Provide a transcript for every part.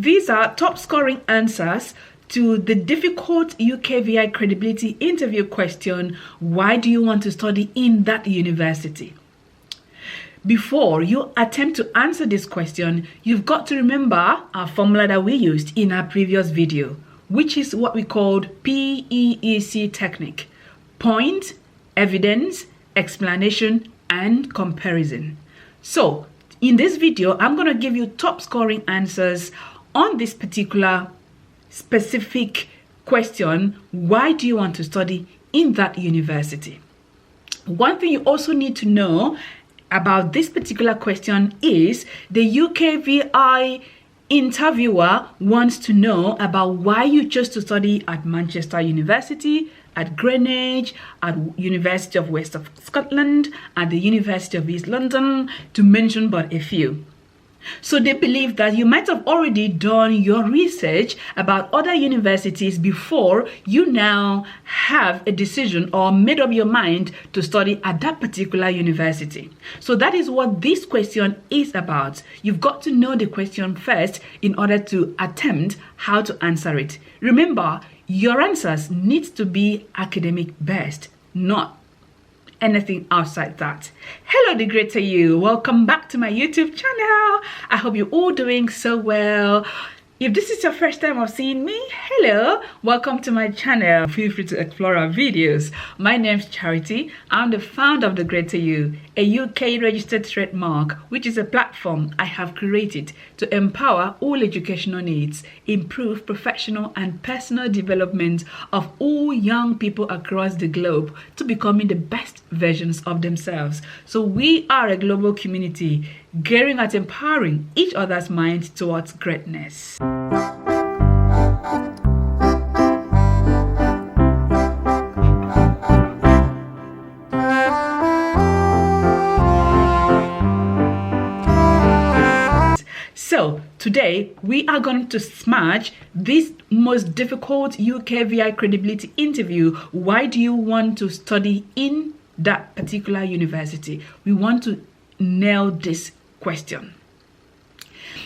These are top scoring answers to the difficult UKVI credibility interview question, why do you want to study in that university? Before you attempt to answer this question, you've got to remember our formula that we used in our previous video, which is what we called PEEC technique: point, evidence, explanation, and comparison. So in this video, I'm going to give you top scoring answers on this particular specific question, why do you want to study in that university? One thing you also need to know about this particular question is the UKVI interviewer wants to know about why you chose to study at Manchester University, at Greenwich, at University of West of Scotland, at the University of East London, to mention but a few. So they believe that you might have already done your research about other universities before you now have a decision or made up your mind to study at that particular university. So that is what this question is about. You've got to know the question first in order to attempt how to answer it. Remember, your answers need to be academic based, not anything outside that. Hello, the greater you. Welcome back to my YouTube channel. I hope you're all doing so well. If this is your first time of seeing me, hello, welcome to my channel. Feel free to explore our videos. My name's Charity. I'm the founder of The Greater You, a UK registered trademark, which is a platform I have created to empower all educational needs, improve professional and personal development of all young people across the globe to becoming the best versions of themselves. So we are a global community gearing at empowering each other's minds towards greatness. So today we are going to smash this most difficult UKVI credibility interview. Why do you want to study in that particular university? We want to nail this question.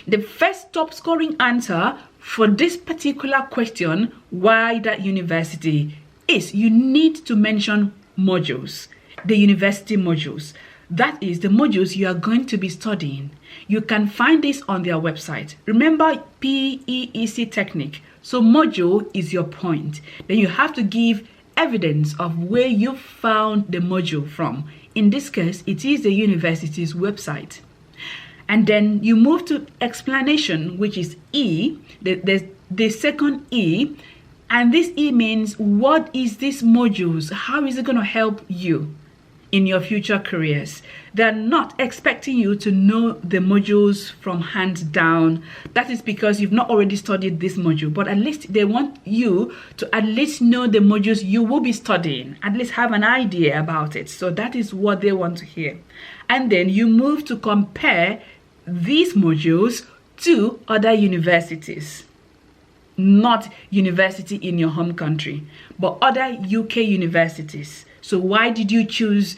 The first top scoring answer for this particular question, why that university, is you need to mention modules, the university modules. That is the modules you are going to be studying. You can find this on their website. Remember PEEC technique. So module is your point. Then you have to give evidence of where you found the module from. In this case, it is the university's website. And then you move to explanation, which is E, the second E. And this E means, what is this modules? How is it going to help you in your future careers? They're not expecting you to know the modules from hands down. That is because you've not already studied this module, but at least they want you to at least know the modules you will be studying, at least have an idea about it. So that is what they want to hear. And then you move to compare these modules to other universities. Not university in your home country, but other UK universities. So why did you choose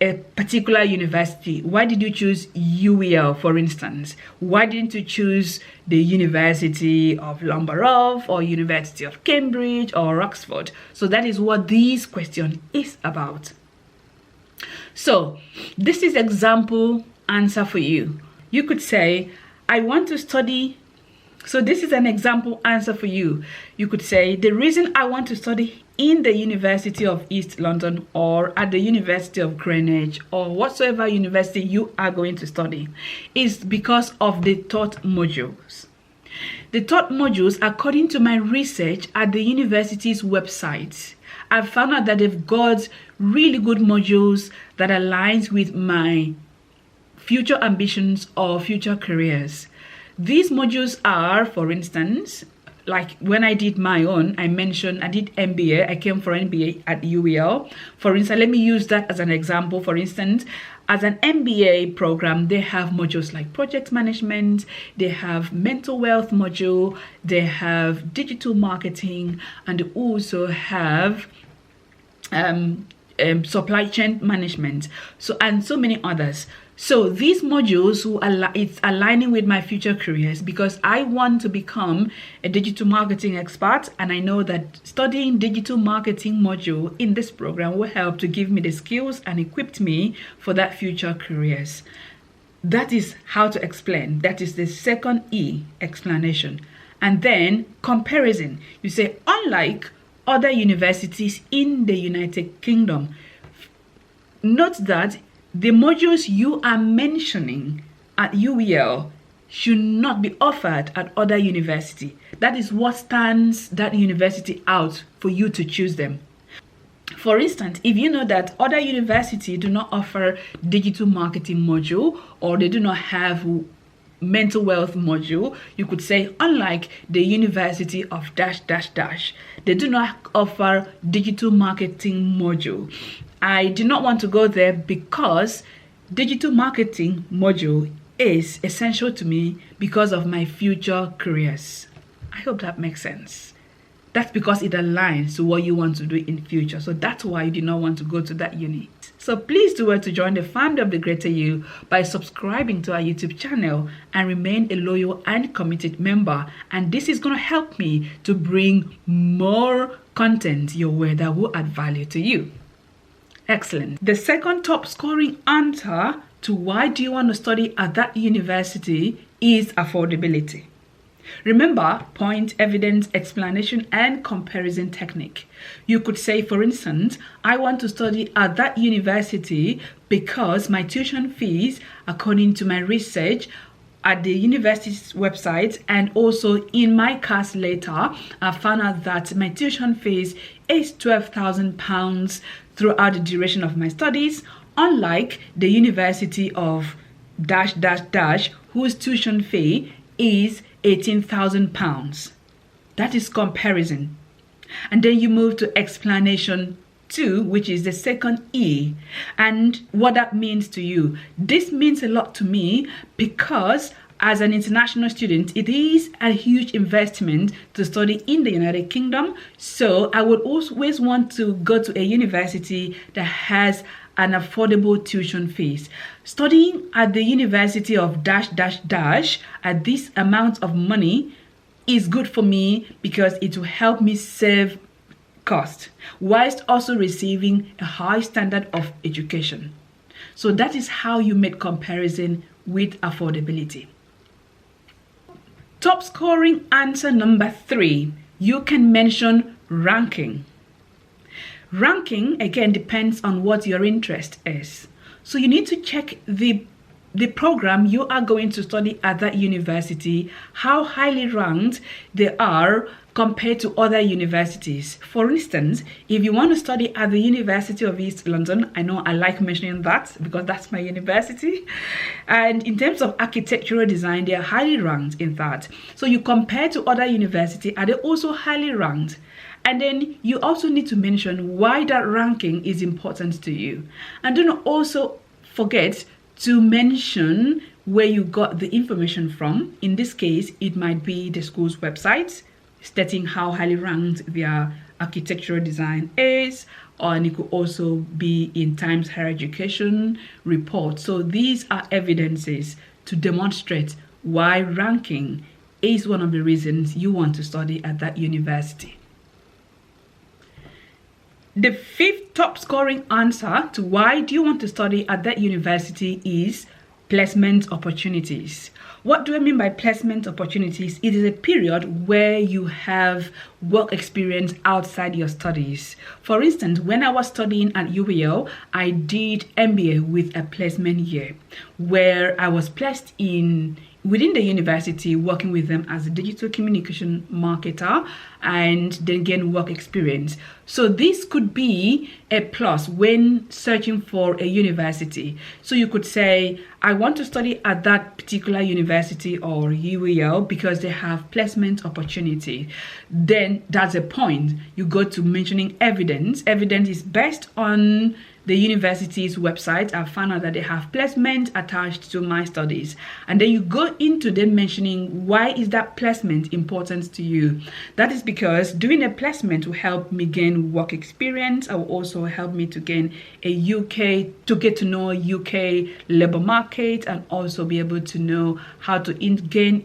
a particular university? Why did you choose UEL, for instance? Why didn't you choose the University of Loughborough or University of Cambridge or Oxford? So that is what this question is about. So this is example answer for you. You could say, I want to study. So this is an example answer for you. You could say, the reason I want to study in the University of East London or at the University of Greenwich or whatsoever university you are going to study is because of the taught modules. The taught modules, according to my research at the university's website, I've found out that they've got really good modules that aligns with my future ambitions or future careers. These modules are, for instance, like when I did my own, I mentioned I did MBA. I came for MBA at UEL. For instance, let me use that as an example. For instance, as an MBA program, they have modules like project management, they have mental wealth module, they have digital marketing, and they also have supply chain management, and so many others. So these modules it's aligning with my future careers because I want to become a digital marketing expert, and I know that studying digital marketing module in this program will help to give me the skills and equip me for that future careers. That is how to explain. That is the second E, explanation. And then comparison. You say, unlike other universities in the United Kingdom, note that the modules you are mentioning at UWL should not be offered at other university. That is what stands that university out for you to choose them. For instance, if you know that other universities do not offer digital marketing module, or they do not have mental wealth module, you could say, unlike the University of dash dash dash, they do not offer digital marketing module. I do not want to go there because digital marketing module is essential to me because of my future careers. I hope that makes sense. That's because it aligns to what you want to do in future. So that's why you do not want to go to that unit. So please do well to join the family of the Greater You by subscribing to our YouTube channel and remain a loyal and committed member. And this is going to help me to bring more content your way that will add value to you. Excellent. The second top scoring answer to why do you want to study at that university is affordability. Remember, point, evidence, explanation, and comparison technique. You could say, for instance, I want to study at that university because my tuition fees, according to my research at the university's website and also in my CAS later, I found out that my tuition fees is £12,000 throughout the duration of my studies, unlike the University of dash dash dash, whose tuition fee is £18,000. That is comparison. And then you move to explanation 2, which is the second E, and what that means to you. This means a lot to me because as an international student, it is a huge investment to study in the United Kingdom. So I would always want to go to a university that has an affordable tuition fees. Studying at the University of dash dash dash at this amount of money is good for me because it will help me save cost whilst also receiving a high standard of education. So that is how you make comparison with affordability. Top scoring answer number 3, you can mention ranking. Ranking again depends on what your interest is. So you need to check the program you are going to study at that university, how highly ranked they are compared to other universities. For instance, if you want to study at the University of East London, I know I like mentioning that because that's my university, and in terms of architectural design, they are highly ranked in that. So you compare to other universities, are they also highly ranked? And then you also need to mention why that ranking is important to you. And don't also forget to mention where you got the information from. In this case, it might be the school's website, stating how highly ranked their architectural design is, and it could also be in Times Higher Education report. So these are evidences to demonstrate why ranking is one of the reasons you want to study at that university. The 5th top scoring answer to why do you want to study at that university is placement opportunities. What do I mean by placement opportunities? It is a period where you have work experience outside your studies. For instance, when I was studying at UWL, I did MBA with a placement year where I was placed within the university, working with them as a digital communication marketer and then gain work experience. So this could be a plus when searching for a university. So you could say, I want to study at that particular university or UWL because they have placement opportunity. Then that's a point. You go to mentioning evidence. Evidence is based on the university's website, I found out that they have placement attached to my studies. And then you go into them mentioning why is that placement important to you. That is because doing a placement will help me gain work experience. It will also help me to gain to get to know UK labor market, and also be able to know how to gain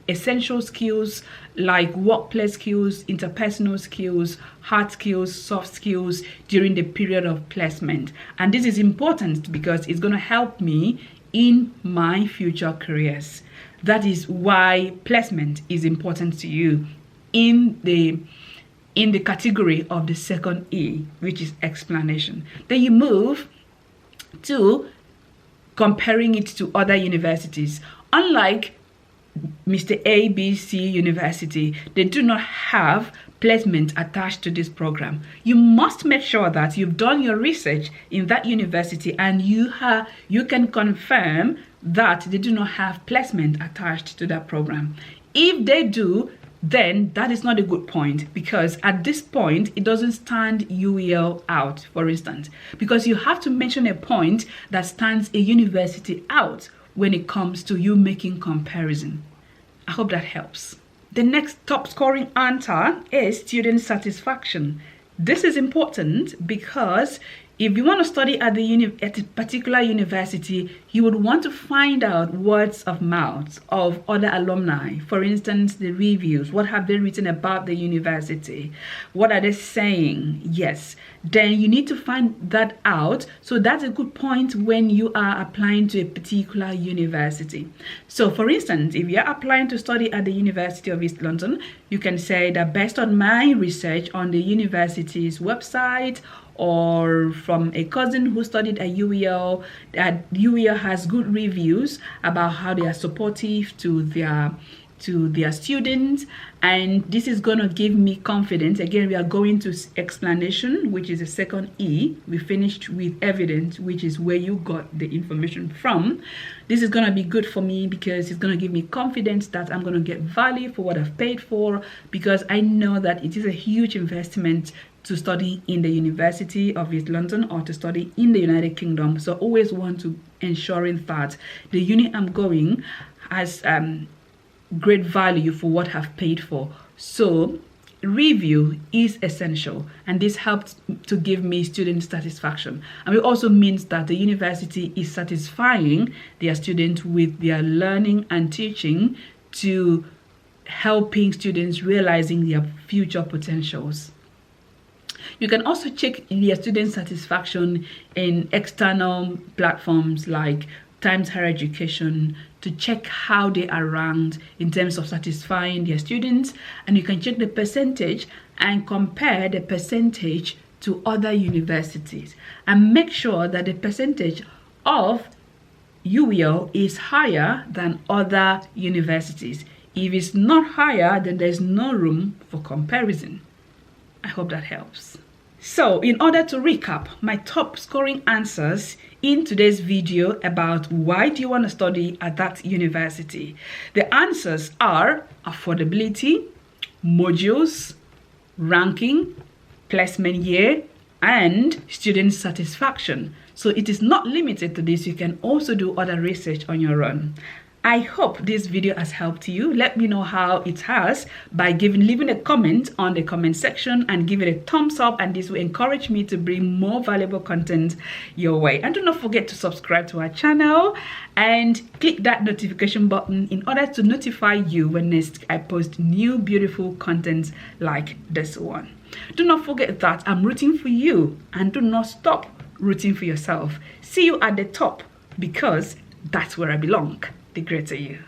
essential skills like workplace skills, interpersonal skills, hard skills, soft skills during the period of placement. And this is important because it's going to help me in my future careers. That is why placement is important to you in the category of the second E, which is explanation. Then you move to comparing it to other universities. Unlike Mr. ABC University, they do not have placement attached to this program. You must make sure that you've done your research in that university and you can confirm that they do not have placement attached to that program. If they do, then that is not a good point, because at this point it doesn't stand UEL out, for instance, because you have to mention a point that stands a university out when it comes to you making comparison. I hope that helps. The next top scoring answer is student satisfaction. This is important because if you want to study at a particular university, you would want to find out words of mouth of other alumni. For instance, the reviews. What have they written about the university? What are they saying? Yes. Then you need to find that out. So that's a good point when you are applying to a particular university. So for instance, if you're applying to study at the University of East London, you can say that based on my research on the university's website, or from a cousin who studied at UEL, that UEL has good reviews about how they are supportive to their students, and this is going to give me confidence. Again, we are going to explanation, which is the second E. We finished with evidence, which is where you got the information from. This is going to be good for me because it's going to give me confidence that I'm going to get value for what I've paid for, because I know that it is a huge investment to study in the University of East London or to study in the United Kingdom. So always want to ensuring that the uni I'm going has great value for what I've paid for. So review is essential, and this helps to give me student satisfaction, and it also means that the university is satisfying their students with their learning and teaching to helping students realizing their future potentials. You can also check their student satisfaction in external platforms like Times Higher Education to check how they are ranked in terms of satisfying their students, and you can check the percentage and compare the percentage to other universities and make sure that the percentage of UEL is higher than other universities. If it's not higher, then there's no room for comparison. I hope that helps. So in order to recap my top scoring answers in today's video about why do you want to study at that university, the answers are affordability, modules, ranking, placement year, and student satisfaction. So it is not limited to this. You can also do other research on your own. I hope this video has helped you. Let me know how it has by leaving a comment on the comment section and give it a thumbs up, and this will encourage me to bring more valuable content your way. And do not forget to subscribe to our channel and click that notification button in order to notify you when next I post new beautiful content like this one. Do not forget that I'm rooting for you, and do not stop rooting for yourself. See you at the top, because that's where I belong. The greater you.